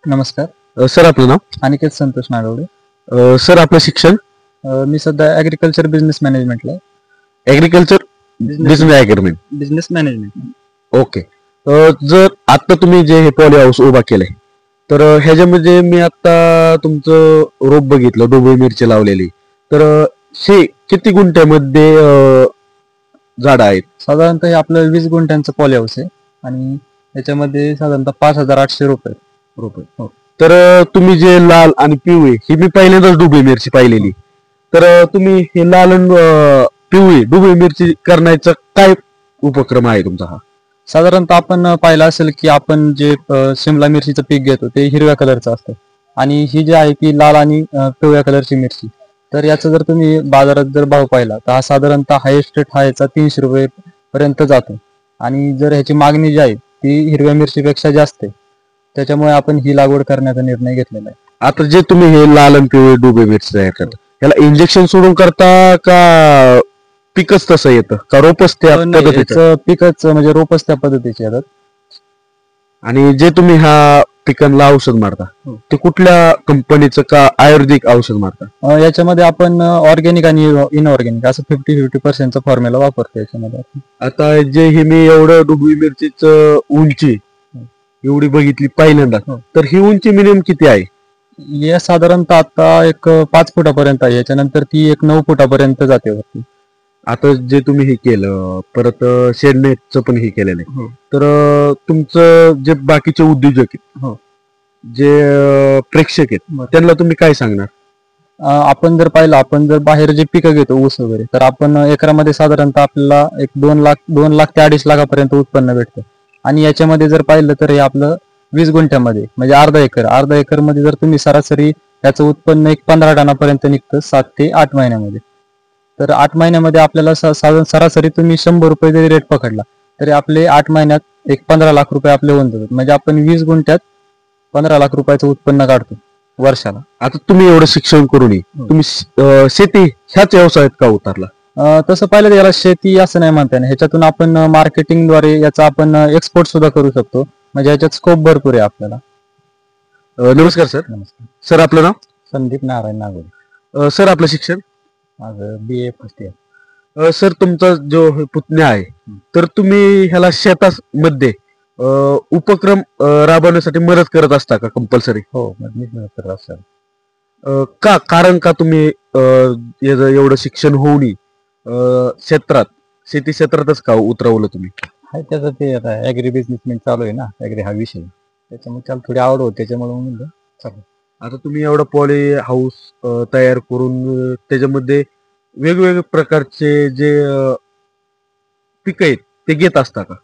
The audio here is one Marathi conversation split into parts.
नमस्कार. सर आपलं नाव? अनिकेत संतोष नागवडे. सर आपलं शिक्षण? मी सध्या ॲग्रिकल्चर बिझनेस मॅनेजमेंटला आहे. Agriculture business management. Business management. Okay. जर आता तुम्ही जे हे पॉली हाऊस उभा केलंय तर ह्याच्यामध्ये मी आता तुमचं रोप बघितलं, ढोबळी मिरची लावलेली. तर हे किती गुंठ्यामध्ये झाड आहेत? साधारणतः हे आपलं 20 गुंठ्यांचं पॉली हाऊस आहे आणि याच्यामध्ये साधारणतः 5,800 रुपये. हो. तर तुम्ही जे लाल आणि पिवळी ही मी पहिल्यांदाच ढोबळी मिरची पाहिलेली. तर तुम्ही हे लाल आणि पिवळी ढोबळी मिरची करण्याचा काय उपक्रम आहे तुमचा हा? साधारणतः आपण पाहिलं असेल की आपण जे शिमला मिरचीचं पीक घेतो ते हिरव्या कलरचं असतं आणि ही जी आहे ती लाल आणि पिवळ्या कलरची मिरची. तर याचा जर तुम्ही बाजारात जर भाव पाहिला तर हा साधारणतः हायेस्ट रेट हा याचा 300 रुपये पर्यंत जातो आणि जर ह्याची मागणी जी आहे ती हिरव्या मिरचीपेक्षा जास्त आहे. त्याच्यामुळे आपण ही लागवड करण्याचा निर्णय घेतलेला आहे. आता जे तुम्ही हे लाल आणि पिवळी ढोबळी मिरची तयार करता याला इंजेक्शन सोडून करता का पिकच तसं येतं का रोपच त्या पद्धतीचं? पिकच म्हणजे रोपच त्या पद्धतीचे येतात. आणि जे तुम्ही ह्या पिकांना औषध मारता ते कुठल्या कंपनीचं का आयुर्वेदिक औषध मारता? याच्यामध्ये आपण ऑर्गॅनिक आणि इनऑर्गॅनिक असं 50-50% फॉर्म्युला वापरतो याच्यामध्ये. आता जे हे मी एवढं ढोबळी मिरचीच उंची एवढी बघितली पहिल्यांदा, तर ही उंची मिनिमम किती आहे? या साधारणतः आता एक 5 फुटापर्यंत आहे, याच्यानंतर ती एक 9 फुटापर्यंत जाते वरती. आता जे तुम्ही हे केलं परत शेडनेटचं पण हे केलेलं आहे, तर तुमचं जे बाकीचे उद्योजक आहेत, जे प्रेक्षक आहेत त्यांना तुम्ही काय सांगणार? आपण जर पाहिलं, आपण जर बाहेर जे पिकं घेतो ऊस वगैरे, तर आपण एकरामध्ये साधारणतः आपल्याला एक 2 लाख ते 2.5 लाखापर्यंत उत्पन्न भेटतं आणि याच्यामध्ये जर पाहिलं तर हे आपलं 20 गुंठ्यामध्ये म्हणजे अर्धा एकर मध्ये जर तुम्ही सरासरी त्याचं उत्पन्न एक 15 टनापर्यंत निघतं 7 ते 8 महिन्यामध्ये. तर 8 महिन्यामध्ये आपल्याला सरासरी तुम्ही 100 रुपये जरी रेट पकडला तरी आपले 8 महिन्यात एक 15 लाख रुपये आपले होऊन जातात. म्हणजे आपण 20 गुंठ्यात 15 लाख रुपयाचं उत्पन्न काढतो वर्षाला. आता तुम्ही एवढं शिक्षण करूनही तुम्ही शेती ह्याच व्यवसायात का उतरला? तसं पाहिलं तर याला शेती असं नाही म्हणता येणार. ह्याच्यातून आपण मार्केटिंगद्वारे याचा आपण एक्सपोर्ट सुद्धा करू शकतो. म्हणजे याच्यात स्कोप भरपूर आहे आपल्याला. नमस्कार सर. नमस्कार. सर आपलं नाव? संदीप नारायण नागोडे. सर आपलं शिक्षण? माझं BA फर्स्ट इयर. सर तुमचा जो पुतण्या आहे तर तुम्ही ह्याला शेतामध्ये उपक्रम राबवण्यासाठी मदत करत असता का कंपल्सरी? हो, मीच मदत करत असतो. का कारण का तुम्ही एवढं शिक्षण होऊनही शेती क्षेत्रातच का उतरवलं तुम्ही? हाय त्याचं ते आता ॲग्री बिझनेसमेंट चालू आहे ना, ॲग्री हा विषय. त्याच्यामुळे त्याला थोडी आवड होती, त्याच्यामुळे म्हणलं चालू. आता तुम्ही एवढं पॉली हाऊस तयार करून त्याच्यामध्ये वेगवेगळ्या प्रकारचे जे पिकं आहेत ते घेत असता का?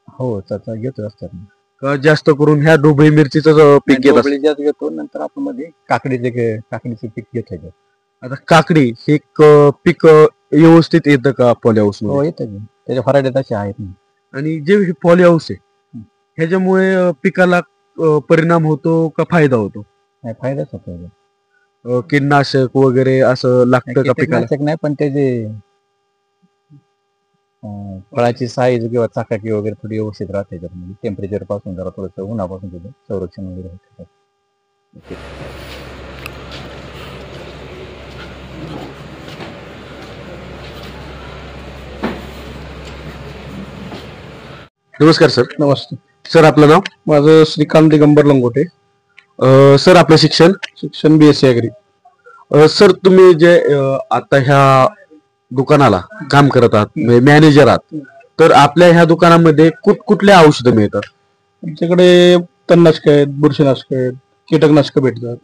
हो, त्याचा घेतो असतात. का जास्त करून ह्या ढोबळी मिरचीचं पीक घेत असता? जास्त घेतो, नंतर आपण मध्ये काकडीचे पीक घेतो. आता काकडी हे पीक व्यवस्थित येतं का पॉली हाऊस हो, येतं की. त्याच्या फराटे तसे आहेत ना. आणि जे हे पॉली हाऊस आहे ह्याच्यामुळे पिकाला परिणाम होतो का फायदा होतो? नाही, फायदाच होतो. कीटकनाशक वगैरे असं लागतं का पिकाला? नाही, पण त्याचे फळाची साईज किंवा चाकाकी वगैरे थोडी व्यवस्थित राहते. म्हणजे टेम्परेचर पासून जरा थोडंसं उन्हापासून थोडं संरक्षण वगैरे होतं. नमस्कार सर. नमस्ते सर आपलं नाव? माझं श्रीकांत दिगंबर लंगोटे. सर आपलं शिक्षण? शिक्षण BSc ॲग्री. सर तुम्ही जे आता ह्या दुकानाला काम करत आहात, मॅनेजर आहात, तर आपल्या ह्या दुकानामध्ये कुठल्या औषधं मिळतात? आमच्याकडे तणनाशक आहेत, बुरशीनाशक आहेत, कीटकनाशक भेटतात.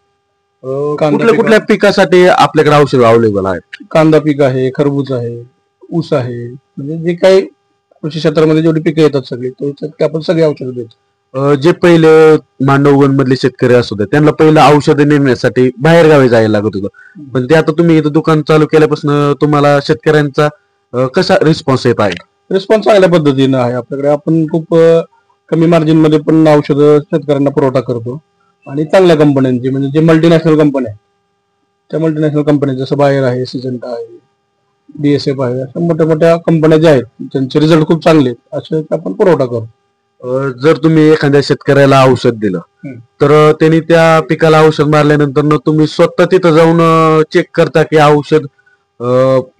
कुठल्या पिकासाठी आपल्याकडे औषध अवेलेबल आहेत? कांदा पीक आहे, खरबूज आहे, ऊस आहे. म्हणजे जे काही कृषी क्षेत्रामध्ये जेवढी पिकं येतात सगळी ते आपण सगळी औषधं देतो. जे पहिले मांडवगण मधले शेतकरी असू द्या त्यांना पहिलं औषधं नेण्यासाठी बाहेर गावी जायला लागत होतं, पण ते आता तुम्ही इथं दुकान चालू केल्यापासून तुम्हाला शेतकऱ्यांचा कसा रिस्पॉन्स येत आहे? रिस्पॉन्स चांगल्या पद्धतीनं आहे आपल्याकडे. आपण खूप कमी मार्जिन मध्ये पण औषधं शेतकऱ्यांना पुरवठा करतो आणि चांगल्या कंपन्यांची, म्हणजे जे मल्टीनॅशनल कंपन्या आहेत त्या मल्टीनॅशनल कंपन्या जसं बायर आहे, सिजंटा आहे, BSF आहे, अशा मोठ्या मोठ्या कंपन्या ज्या आहेत त्यांचे रिझल्ट खूप चांगले आहेत असे आपण पुरवठा करतो. जर तुम्ही एखाद्या शेतकऱ्याला औषध दिलं तर त्यांनी त्या पिकाला औषध मारल्यानंतर तुम्ही स्वतः तिथं जाऊन चेक करता की औषध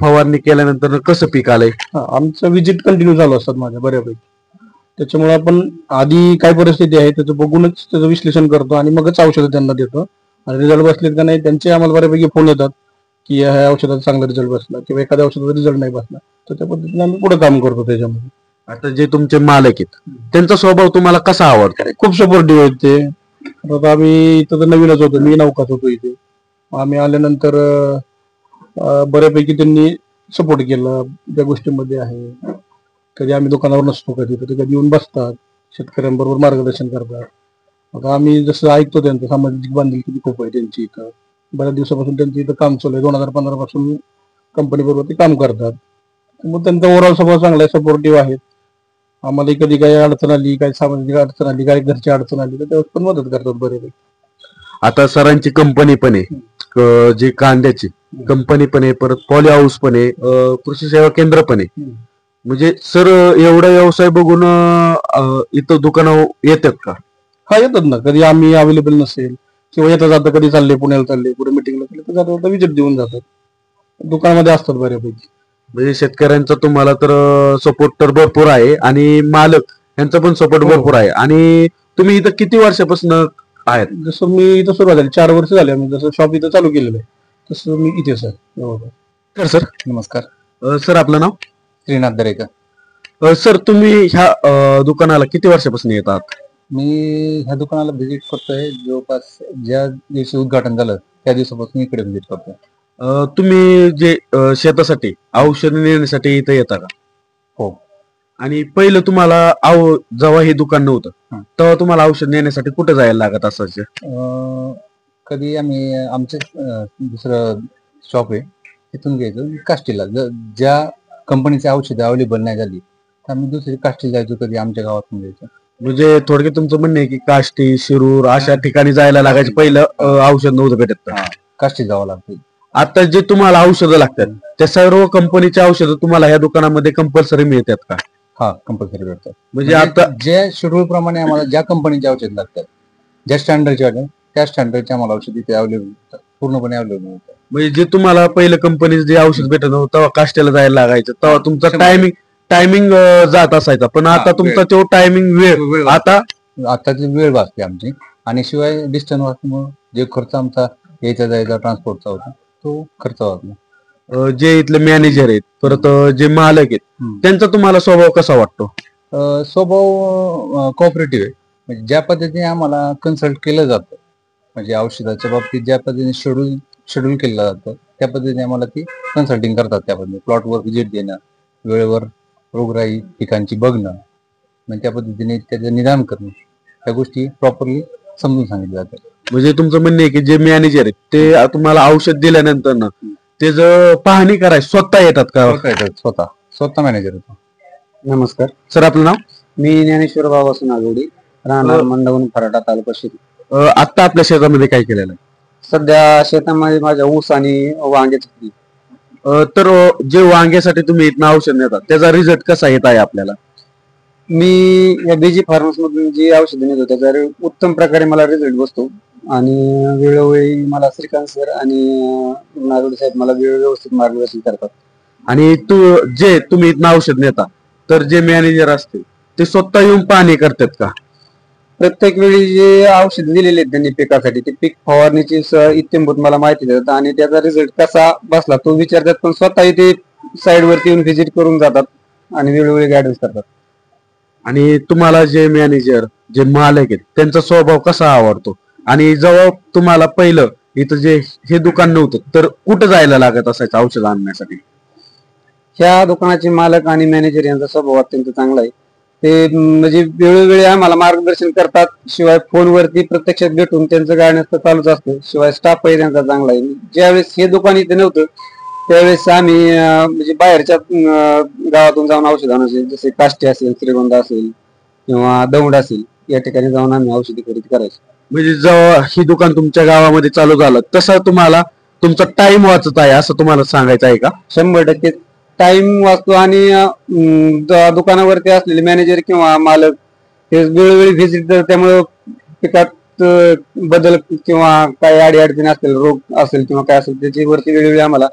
फवारणी केल्यानंतर कसं पीक आलंय? आमचं विजिट कंटिन्यू चालू असतात माझ्या बऱ्यापैकी. त्याच्यामुळे आपण आधी काय परिस्थिती आहे त्याचं बघूनच त्याचं विश्लेषण करतो आणि मगच औषधं त्यांना देतो. आणि रिझल्ट बसलेत का नाही त्यांचे आम्हाला बऱ्यापैकी फोन येतात की ह्या औषधाचा चांगला रिझल्ट बसला किंवा एखाद्या औषधाचा रिझल्ट नाही बसला, तर त्या पद्धतीने आम्ही पुढे काम करतो त्याच्यामध्ये. आता जे तुमचे मालक आहेत त्यांचा स्वभाव तुम्हाला कसा आवडतो? खूप सपोर्टिव्ह आहेत ते. आता आम्ही इथं तर नवीनच होतो, मी नौकाच होतो इथे. आम्ही आल्यानंतर बऱ्यापैकी त्यांनी सपोर्ट केला त्या गोष्टीमध्ये आहे. कधी आम्ही दुकानावर नसतो कधी तर ते कधी येऊन बसतात, शेतकऱ्यांबरोबर मार्गदर्शन करतात. आता आम्ही जसं ऐकतो त्यांचं सामाजिक बांधिलकी खूप आहे त्यांची इथं. बऱ्याच दिवसापासून त्यांचं इथं काम चालू आहे, 2015 पासून कंपनी बरोबर ते काम करतात. मग त्यांचा ओव्हरऑल स्वभाव चांगला आहे, सपोर्टिव्ह आहेत. आम्हाला कधी काही अडचण आली, काही सामाजिक अडचण आली, काही घरची अडचण आली तर त्यावेळेस पण मदत करतात बऱ्यापैकी. आता सरांची कंपनी पण आहे, जी कांद्याची कंपनी पण आहे, परत पॉली हाऊस पण आहे, कृषी सेवा केंद्र पण आहे. म्हणजे सर एवढा व्यवसाय बघून इथं दुकानावर येतात का? हा येतात ना, कधी आम्ही अवेलेबल नसेल किंवा येता जाता कधी चालले पुण्याला चालले कुठे मिटिंगला चालले तर जाता जाता विजिट देऊन जातात. दुकानामध्ये असतात बऱ्यापैकी. म्हणजे शेतकऱ्यांचा तुम्हाला तर सपोर्ट तर भरपूर आहे आणि मालक यांचा पण सपोर्ट भरपूर आहे. आणि तुम्ही इथं किती वर्षापासून आहेत? जसं मी इथं सुरुवात झाली 4 वर्ष झाले, आम्ही जसं शॉप इथं चालू केलेलं आहे तसं मी इथेच आहे. सर नमस्कार. सर आपलं नाव? श्रीनाथ दरेकर. सर तुम्ही ह्या दुकानाला किती वर्षापासून येतात? मी ह्या दुकानाला व्हिजिट करतोय जवळपास ज्या दिवशी उद्घाटन झालं त्या दिवसापासून इकडे व्हिजिट करतोय. तुम्ही जे शेतासाठी औषध नेण्यासाठी इथं येता का? हो. आणि पहिलं तुम्हाला जेव्हा हे दुकान नव्हतं तेव्हा तुम्हाला औषध नेण्यासाठी कुठे जायला लागत असायचं? कधी आम्ही आमचे दुसरं शॉप आहे तिथून घ्यायचो काष्टीला. ज्या कंपनीची औषधं अवेलेबल नाही झाली तर आम्ही दुसरी काष्टी जायचो, कधी आमच्या गावातून घ्यायचो. म्हणजे थोडक्यात तुमचं म्हणणं आहे की काष्टी, शिरूर अशा ठिकाणी जायला लागायचं, पहिलं औषध नव्हतं भेटत. काष्टी जावं लागतं. आता जे तुम्हाला औषधं लागतात त्या सर्व कंपनीची औषधं तुम्हाला ह्या दुकानामध्ये कंपल्सरी मिळतात का? हा, कंपल्सरी भेटतात. म्हणजे आता ज्या शेड्यूल प्रमाणे आम्हाला ज्या कंपनीचे औषध लागतात, ज्या स्टँडर्डचे वाटत त्या स्टँडर्डचे आम्हाला औषध इथे अवेलेबल होतात, पूर्णपणे अवेलेबल होतात. म्हणजे जे तुम्हाला पहिलं कंपनीचं जे औषध भेटत नव्हतं तेव्हा काष्ट्याला जायला लागायचं, तेव्हा तुमचा टायमिंग जात असायचा. पण आता तुमचा तो टायमिंग वेळ आताची वेळ वाचते आमची. आणि शिवाय डिस्टन्स वाचल्यामुळे जे खर्च आमचा यायचा जायचा ट्रान्सपोर्टचा होता तो खर्च वाचला. जे इथले मॅनेजर आहेत परत जे मालक आहेत त्यांचा तुम्हाला स्वभाव कसा वाटतो? स्वभाव कोऑपरेटिव्ह आहे. म्हणजे ज्या पद्धतीने आम्हाला कन्सल्ट केलं जातं, म्हणजे औषधाच्या बाबतीत ज्या पद्धतीने शेड्यूल केलं जातं त्या पद्धतीने आम्हाला ती कन्सल्टिंग करतात. त्या पद्धतीने प्लॉटवर व्हिजिट देणं, वेळेवर रोगराई पिकांची बघणं, म्हणजे त्या पद्धतीने त्याचं निदान करणं, त्या गोष्टी प्रॉपरली समजून सांगितल्या जातात. म्हणजे तुमचं म्हणणं आहे की जे मॅनेजर आहेत ते तुम्हाला औषध दिल्यानंतर ना त्याचं पाहणी करायला स्वतः येतात का? स्वतः मॅनेजर होतो. नमस्कार सर, आपलं नाव? मी ज्ञानेश्वर बाबासू नागवडी, राहणार मंडवून फराटा, तालुका शिरूर. आता आपल्या शेतामध्ये काय केलेलं आहे? सध्या शेतामध्ये माझ्या ऊस आणि वांग्याचं पीक. तर जे वांग्यासाठी तुम्ही इथनं औषध नेतात त्याचा रिझल्ट कसा येत आहे आपल्याला? मी या बीजी फार्मस मधून जी औषधं नेतो त्याचा उत्तम प्रकारे मला रिझल्ट बसतो. आणि वेळोवेळी मला श्रीकांत सर आणि नागवडी साहेब मला व्यवस्थित मार्गदर्शन करतात. आणि जे तुम्ही इथनं औषध नेता तर जे मॅनेजर असतील ते स्वतः येऊन पाहणी करतात का? प्रत्येक वेळी जे औषध दिलेले आहेत त्यांनी पिकासाठी ते पीक फवारणीची इत्यंभूत मला माहिती देतात आणि त्याचा रिझल्ट कसा बसला तो विचारतात. पण स्वतः इथे साईड वरती येऊन व्हिजिट करून जातात आणि वेळोवेळी गायडन्स करतात. आणि तुम्हाला जे मॅनेजर जे मालक आहेत त्यांचा स्वभाव कसा आवडतो? आणि जेव्हा तुम्हाला पहिलं इथं जे हे दुकान नव्हतं तर कुठं जायला लागत असायचं औषध आणण्यासाठी? ह्या दुकानाचे मालक आणि मॅनेजर यांचा स्वभाव अत्यंत चांगला आहे. ते म्हणजे वेळोवेळी आम्हाला मार्गदर्शन करतात. शिवाय फोनवरती प्रत्यक्षात भेटून त्यांचं गायडन्स तर चालूच असतं. शिवाय स्टाफही त्यांचा चांगला आहे. ज्यावेळेस हे दुकान इथे नव्हतं त्यावेळेस आम्ही म्हणजे बाहेरच्या गावातून जाऊन औषध आणायचे, जसे काष्टी असेल, श्रीगोंदा असेल किंवा दौंड असेल, या ठिकाणी जाऊन आम्ही औषधी खरेदी करायची. म्हणजे जेव्हा ही दुकान तुमच्या गावामध्ये चालू झालं तसं तुम्हाला तुमचा टाइम वाचत आहे असं तुम्हाला सांगायचं आहे का? 100% टाइम वाचतो. आणि दुकानावरती असलेले मॅनेजर किंवा मालक ते वेळोवेळी व्हिजिट त्यामुळे पिकात बदल किंवा काही अडीअडचणी असतील, रोग असेल किंवा काय असेल त्याची वरती वेळोवेळी आम्हाला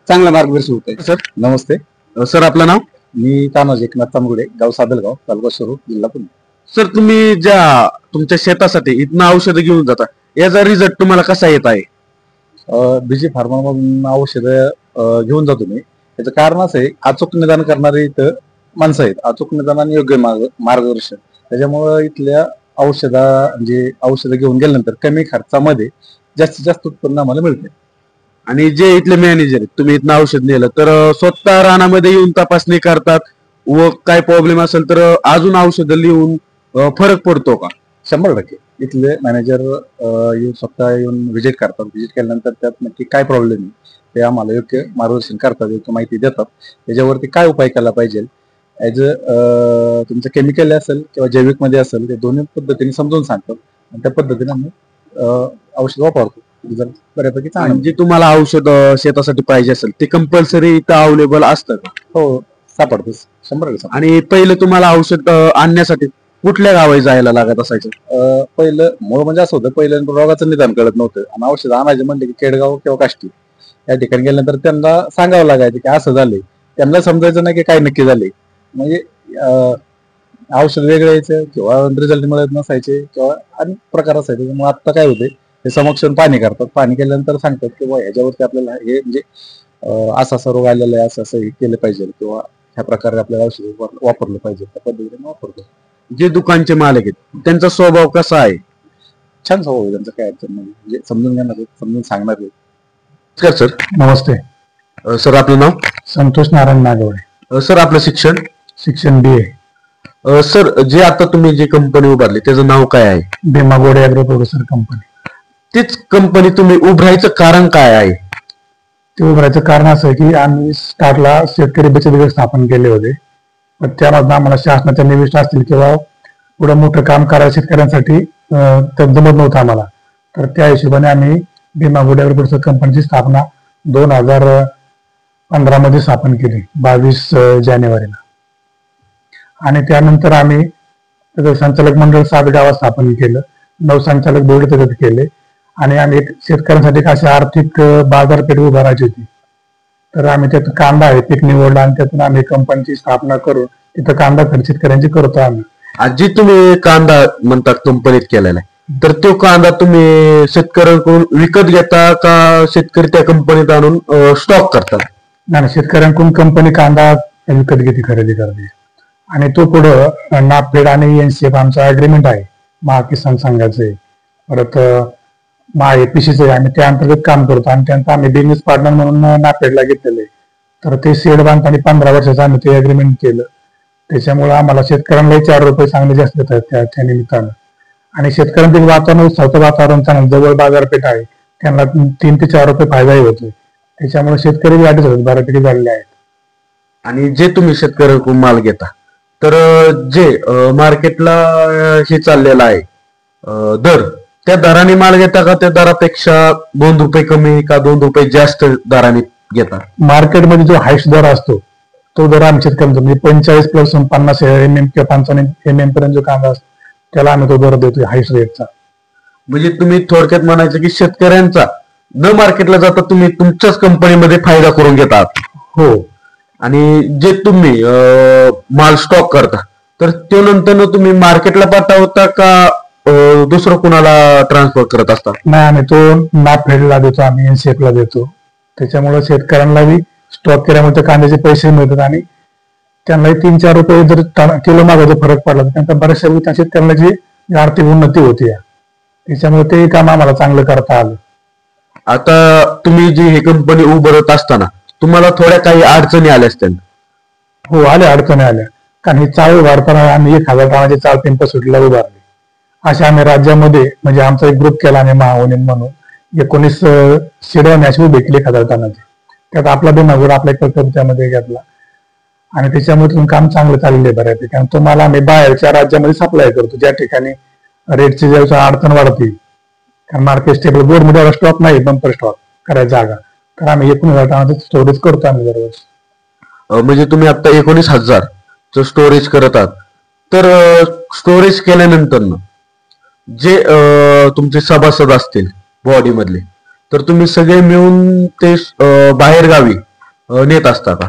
चांगलं मार्गदर्शन होत आहे. सर नमस्ते. सर आपलं नाव? मी तानाजी एकनाथ तांबुडे, गाव सादलगाव, तालुका शिरूर, जिल्हा पुणे. सर तुम्ही ज्या तुमच्या शेतासाठी इथनं औषधं घेऊन जाता, याचा रिझल्ट तुम्हाला कसा येत आहे? बीजी फार्मामधून औषधं घेऊन जातो मी. त्याचं कारण असं आहे, अचूक निदान करणारे इथं माणसं आहेत, अचूक निदान आणि योग्य मार्गदर्शन. त्याच्यामुळं इथल्या औषधं घेऊन गेल्यानंतर कमी खर्चामध्ये जास्तीत जास्त उत्पन्न आम्हाला मिळते. आणि जे इथले मॅनेजर आहेत, तुम्ही इथनं औषध नेलं तर स्वतः रानामध्ये येऊन तपासणी करतात व काय प्रॉब्लेम असेल तर अजून औषधं लिहून फरक पडतो का? 100% इथले मॅनेजर स्वतः येऊन व्हिजिट करतात. व्हिजिट केल्यानंतर त्यात नक्की काय प्रॉब्लेम आहे ते आम्हाला योग्य मार्गदर्शन करतात, योग्य माहिती देतात. त्याच्यावरती काय उपाय केला पाहिजे, ॲज तुमचं केमिकल असेल किंवा जैविक मध्ये असेल, ते दोन्ही पद्धतीने समजून सांगतात आणि त्या पद्धतीने आम्ही औषध वापरतो. रिझल्ट बऱ्यापैकी चांगला. आणि जे तुम्हाला औषध शेतासाठी पाहिजे असेल ते कंपल्सरी इथं अवेलेबल असतं का? हो, सापडतेच 100%. आणि पहिले तुम्हाला औषध आणण्यासाठी कुठल्या गावी जायला लागत असायचं? पहिलं मूळ म्हणजे असं होतं, पहिलं रोगाचं निदान कळत नव्हतं आणि औषध आणायचे म्हणले की केडगाव किंवा काष्टी या ठिकाणी गेल्यानंतर त्यांना सांगावं लागायचं की असं झालंय. त्यांना समजायचं नाही की काय नक्की झालंय. म्हणजे औषध वेगळं यायचं किंवा रिझल्ट मिळत नसायचे किंवा अनेक प्रकार असायचे. मग आता काय होते, ते समक्ष पाणी करतात. पाणी केल्यानंतर सांगतात की ह्याच्यावरती आपल्याला हे म्हणजे असा असा रोग आलेला आहे, असं असं हे केलं पाहिजे किंवा ह्या प्रकारे आपल्याला औषध वापरलं पाहिजे. त्या पद्धतीने वापरतो. जे दुकानचे मालक आहेत त्यांचा स्वभाव कसा आहे? छान स्वभाव आहे त्यांचा, काय अडचण नाही. म्हणजे समजून घेणार, समजून सांगणार. नमस्कार सर. नमस्ते. सर आपलं नाव? संतोष नारायण नागवडे. सर आपलं शिक्षण? शिक्षण BA. सर जे आता तुम्ही जी कंपनी उभारली त्याचं नाव काय आहे? भीमा गोडे ॲग्रो प्रोड्युसर कंपनी. तीच कंपनी तुम्ही उभारायचं कारण काय आहे? ते उभारायचं कारण असं आहे की आम्ही स्टार्टला शेतकरी बचत गट स्थापन केले होते. पण त्यामधून आम्हाला शासनाच्या निविष्ट असतील किंवा पुढं मोठं काम करायला शेतकऱ्यांसाठी त्यात जमत नव्हतं आम्हाला. तर त्या हिशोबाने आम्ही भीमा गोडे ॲग्रो प्रोड्युसर कंपनीची स्थापना 2015 मध्ये स्थापन केली, 22 जानेवारीला. आणि त्यानंतर आम्ही त्याचं संचालक मंडळ 7 गावात स्थापन केलं, 9 संचालक बोर्ड त्याच्यात केले. आणि आम्ही शेतकऱ्यांसाठी अशी आर्थिक बाजारपेठ उभारायची होती. तर आम्ही त्यातून कांदा आहे पीक निवडला आणि त्यातून आम्ही कंपनीची स्थापना करून तिथं कांदा खरेदी शेतकऱ्यांची करतो आम्ही. आजी तुम्ही कांदा म्हणतात कंपनीत केलेला आहे, तर तो कांदा तुम्ही शेतकऱ्यांकडून विकत घेता का शेतकरी त्या कंपनीत आणून स्टॉक करतात? नाही, शेतकऱ्यांकडून कंपनी कांदा विकत घेते, खरेदी करते. आणि तो पुढं नाफेड आणि NCF आमचा अग्रीमेंट आहे, महाकिसान संघाचं आहे, परत MAPCचं आहे. आम्ही त्या अंतर्गत काम करतो आणि त्यांचा आम्ही बिझनेस पार्टनर म्हणून नाफेडला घेतलेलं आहे. तर ते सेड बांधताना 15 वर्षाचं आम्ही ते अग्रीमेंट केलं. त्याच्यामुळे आम्हाला शेतकऱ्यांनाही 4 रुपये चांगले जास्त येतात त्या निमित्तानं. आणि शेतकऱ्यांचं वातावरण, उत्सवाचं वातावरण चांगलं, जवळ बाजारपेठ आहे, त्यांना 3 ते 4 रुपये फायदाही होतोय. त्याच्यामुळे शेतकरी वाटत होते बऱ्यापैकी झालेले आहेत. आणि जे तुम्ही शेतकऱ्यांकडून माल घेता तर जे मार्केटला हे चाललेलं आहे दर, त्या दराने माल घेता का त्या दरापेक्षा 2 रुपये कमी का 2 रुपये जास्त दराने घेता? मार्केटमध्ये जो हायस्ट दर असतो तो दर आम्ही शेतकऱ्यांचा म्हणजे 45+ 50 MM किंवा 55 MM पर्यंत जो कांदा असतो त्याला आम्ही तो दर देतोय हायस्ट रेटचा. म्हणजे तुम्ही थोडक्यात म्हणायचं की शेतकऱ्यांचा न मार्केटला जाता तुम्ही तुमच्याच कंपनीमध्ये फायदा करून घेतात. हो. आणि जे तुम्ही माल स्टॉक करता तर तो नंतर तुम्ही मार्केटला पाठवता का दुसरं कुणाला ट्रान्सफर करत असता? नाही, आम्ही तो नाफेडला देतो, आम्ही NCF ला देतो. त्याच्यामुळे शेतकऱ्यांना बी स्टॉक केल्यामुळे कांद्याचे पैसे मिळतात आणि त्यांनाही 3-4 रुपये जर किलो मागायचा फरक पडला तर त्यांचा बऱ्याचशा शेतकऱ्यांची आर्थिक उन्नती होती. त्याच्यामुळे ते काम आम्हाला चांगलं करता आलं. आता तुम्ही जी ही कंपनी उभारत असताना तुम्हाला थोड्या काही अडचणी आल्या असतील? हो, आल्या, अडचणी आल्या. कारण ही चाळ उभारताना आम्ही 1000 टनाची चाळ पिंपळसुटीला उभारली. अशा आम्ही राज्यामध्ये म्हणजे आमचा एक ग्रुप केला आम्ही महावनीन म्हणून 19 शिडा मॅच उभे केली 1000 टनाची. त्यात आपला बेमागोड आपल्या कर्तव्य त्यामध्ये घेतला आणि त्याच्यामध्ये काम चांगलं चाललेलं आहे बऱ्यापैकी. आणि तुम्हाला आम्ही बाहेरच्या राज्यामध्ये सप्लाय करतो ज्या ठिकाणी रेटची ज्यावेळेस अडचण वाढते, कारण मार्केट स्टेबल गोडमध्ये स्टॉक नाही, बंपर स्टॉक करायची जागा, तर आम्ही 19,000 टनाचं स्टोरेज करतो आम्ही दरवर्षी. म्हणजे तुम्ही आता 19,000 स्टोरेज करत आहात, तर स्टोरेज केल्यानंतर ना जे तुमचे सभासद असतील बॉडी मधले, तर तुम्ही सगळे मिळून ते बाहेर गावी नेत असता का?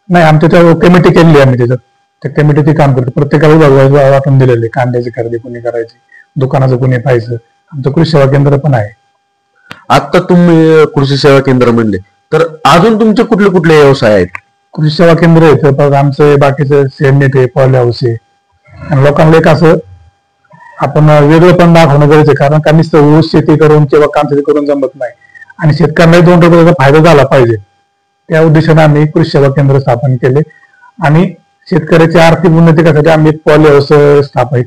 नाही, आमच्या त्या कमिटी केलेली आहे आम्ही त्याच्यात. त्या कमिटी काम करते, प्रत्येकाला विभाग वाटून दिलेले, कांद्याची खरेदी कोणी करायची, दुकानाचं कोणी पाहायचं. आमचं कृषी सेवा केंद्र पण आहे. आता तुम्ही कृषी सेवा केंद्र म्हणले, तर अजून तुमचे कुठले कुठले व्यवसाय आहेत? कृषी सेवा केंद्र आहे, पण आमचं बाकीचं शेडनेट आहे, पॉली हाऊस आहे. आणि लोकांना एक असं आपण वेगळं पण दाखवणं गरजेचं आहे, कारण का नुसतं ऊस शेती करून किंवा काम शेती करून जमत नाही, आणि शेतकऱ्यांना 2 रुपयाचा फायदा झाला पाहिजे. त्या उद्देशाने आम्ही कृषी सेवा केंद्र स्थापन केले आणि शेतकऱ्याची आर्थिक उन्नती करण्यासाठी आम्ही एक पॉली हाऊस स्थापन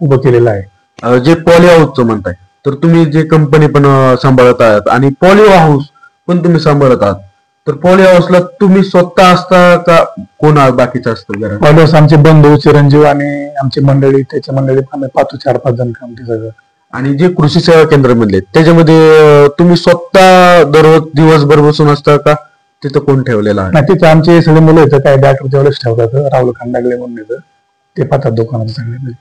उभं केलेलं आहे. जे पॉली हाऊसचं म्हणताय, तर तुम्ही जे कंपनी पण सांभाळत आहात आणि पॉली हाऊस पण तुम्ही सांभाळत आहात, तर पॉली हाऊसला तुम्ही स्वतः असता का कोण बाकीचं असतं घरात? पॉली हाऊस आमचे बंधू चिरंजीव आणि आमची मंडळी, त्याच्या मंडळी आम्ही पाहतो 4-5 जण काम ते सगळं. आणि जे कृषी सेवा केंद्र म्हणले त्याच्यामध्ये तुम्ही स्वतः दररोज दिवसभर बसून असता का तिथं कोण ठेवलेलं आहे? नाही, तिथे आमचे सगळे मुलं येतं, काय डॉक्टरच्या वेळेस ठेवतात, राहुल खांडागले म्हणून येतं, ते पाहतात दुकानात सगळे.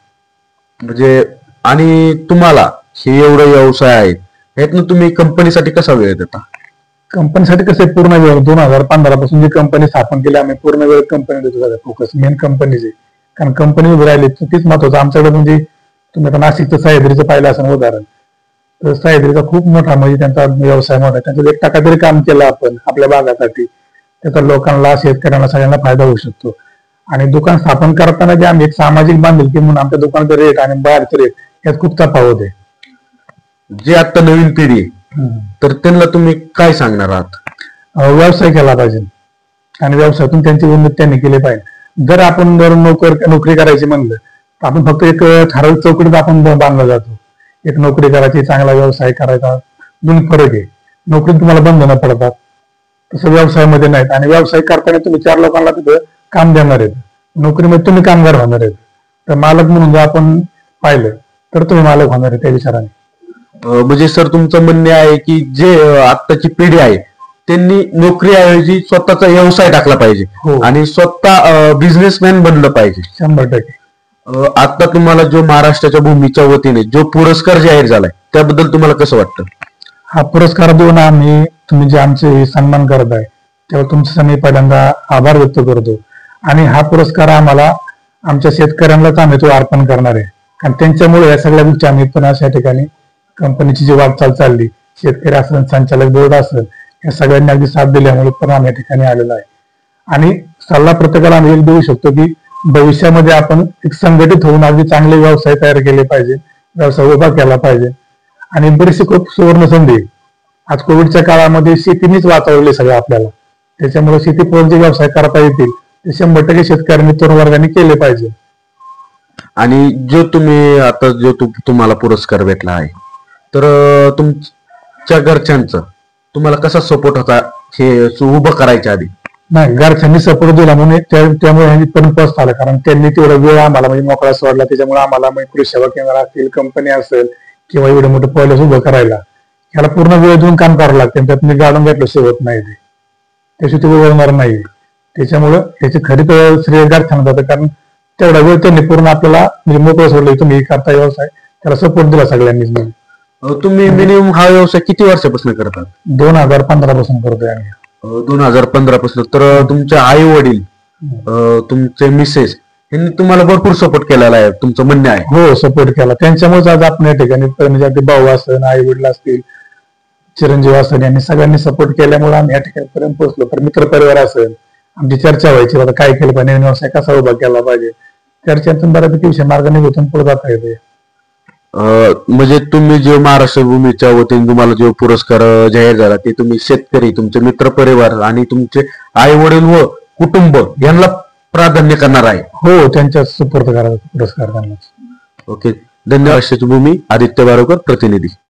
म्हणजे आणि तुम्हाला हे एवढं व्यवसाय आहे, ह्यातनं तुम्ही कंपनीसाठी कसा वेळ देता? कंपनीसाठी कसं आहे, पूर्ण वेळ 2015 पासून जी कंपनी स्थापन केली आम्ही, पूर्ण वेळ कंपनी देतो सगळं फोकस, मेन कंपनीचे. कारण कंपनी उभी राहिली तर तीच महत्वाचं. आमच्याकडे म्हणजे तुम्ही आता नाशिकचं सह्याद्रीचं पाहिलं असं उदाहरण, तर सह्याद्रीचा खूप मोठा म्हणजे त्यांचा व्यवसाय मोठा, त्यांचं 1% तरी काम केलं आपण आपल्या भागासाठी, त्याचा लोकांना, शेतकऱ्यांना, सगळ्यांना फायदा होऊ शकतो. आणि दुकान स्थापन करताना जे आम्ही एक सामाजिक बांधिलकी म्हणून आमच्या दुकानाचा रेट आणि बाहेरचा रेट यात खूप तफावत आहे. जे आता नवीन पिढी आहे, तर त्यांना तुम्ही काय सांगणार आहात? व्यवसाय केला पाहिजे आणि व्यवसायातून त्यांची उन्नती त्यांनी केली पाहिजे. जर आपण नोकरी करायची म्हणलं तर आपण फक्त एक ठराविक चौकटीत आपण बांधला जातो. एक नोकरी करायची, चांगला व्यवसाय करायचा, दोन्ही फरक आहे. नोकरीत तुम्हाला बंधनं पडतात, तसं व्यवसायामध्ये नाहीत. आणि व्यवसाय करताना तुम्ही 4 लोकांना तिथं काम देणार आहेत, नोकरीमध्ये तुम्ही कामगार होणार आहेत. तर मालक म्हणून जर आपण पाहिलं तर तुम्ही मालक होणार आहे त्या विचाराने. म्हणजे सर तुमचं म्हणणे आहे की जे आत्ताची पिढी आहे त्यांनी नोकरीऐवजी स्वतःचा व्यवसाय टाकला पाहिजे आणि स्वतः बिझनेसमॅन बनलं पाहिजे. 100%. आता तुम्हाला जो महाराष्ट्राच्या भूमीच्या वतीने जो पुरस्कार जाहीर झालाय त्याबद्दल तुम्हाला कसं वाटतं? हा पुरस्कार देऊन आम्ही, तुम्ही जे आमचे सन्मान करत आहे तेव्हा तुमचं मी पहिल्यांदा आभार व्यक्त करतो. आणि हा पुरस्कार आम्हाला आमच्या शेतकऱ्यांनाच आम्ही तो अर्पण करणार आहे, कारण त्यांच्यामुळे या सगळ्या गोष्टी आम्ही पण अशा ठिकाणी कंपनीची जी वाटचाल चालली, शेतकरी असेल, संचालक बोर्ड असेल, या सगळ्यांनी अगदी साथ दिल्यामुळे पण आम्ही या ठिकाणी आलेलो आहे. आणि सल्ला प्रत्येकाला आम्ही एक देऊ शकतो की भविष्यामध्ये आपण एक संघटित होऊन अगदी चांगले व्यवसाय तयार केले पाहिजे, व्यवसाय उभा केला पाहिजे. आणि बरीचशी खूप सुवर्ण संधी आज कोविडच्या काळामध्ये शेतीनेच वाचवले सगळं आपल्याला, त्याच्यामुळे शेतीपूरक जे व्यवसाय करता येतील ते 100% शेतकऱ्यांनी, तरुण वर्गाने केले पाहिजे. आणि जो तुम्ही आता जो तुम्हाला पुरस्कार भेटला आहे, तर तुमच्या घरच्यांचं तुम्हाला कसा सपोर्ट होता हे उभं करायच्या आधी? नाही, घरच्यांनी सपोर्ट दिला म्हणून त्यामुळे ह्यांनी पण पोस्ट आला, कारण त्यांनी तेवढा वेळ आम्हाला म्हणजे मोकळा सोडला. त्याच्यामुळे आम्हाला कृषी सेवा केंद्र असेल, कंपनी असेल किंवा एवढं मोठं पॉलिस उभं करायला ह्याला पूर्ण वेळ देऊन काम करावं लागतं. त्यात मी गाडून घेतलं होत नाही, त्याशी ते वळणार नाही. त्याच्यामुळं याची खरी तर श्रेय घरच्यांना जातं, कारण तेवढा वेळ त्यांनी पूर्ण आपल्याला म्हणजे मोकळं सोडलं, तुम्ही करता व्यवसाय, त्याला सपोर्ट दिला सगळ्यांनीच. तुम्ही मिनिमम हा व्यवसाय किती वर्षापासून करतात? 2015 पासून करतोय आम्ही. 2015 पासून. तर तुमचे आई वडील, तुमचे मिसेस यांनी तुम्हाला भरपूर सपोर्ट केलेला आहे तुमचं म्हणणं आहे? हो, सपोर्ट केला. त्यांच्यामुळेच आज आपण या ठिकाणी म्हणजे अगदी भाऊ असेल, आई वडील असतील, चिरंजीव असेल, यांनी सगळ्यांनी सपोर्ट केल्यामुळे आम्ही या ठिकाणी पर्यंत पोहोचलो. तर मित्र परिवार असेल, आमची चर्चा व्हायची, आता काय केलं पाहिजे, नवीन व्यवसाय कसा उभा केला पाहिजे, चर्चेतून बऱ्यापैकी विषय मार्ग निघून पुढे जाता येते. म्हणजे तुम्ही जे महाराष्ट्र भूमीच्या वतीने तुम्हाला जो पुरस्कार जाहीर झाला ते तुम्ही शेतकरी, तुमचे मित्र परिवार आणि तुमचे आई वडील व कुटुंब यांना प्राधान्य करणार आहे? हो, त्यांच्या सुपूर्द करायचा पुरस्कार त्यांना. ओके, धन्यवाद. महाराष्ट्राची भूमी, आदित्य बारोकर, प्रतिनिधी.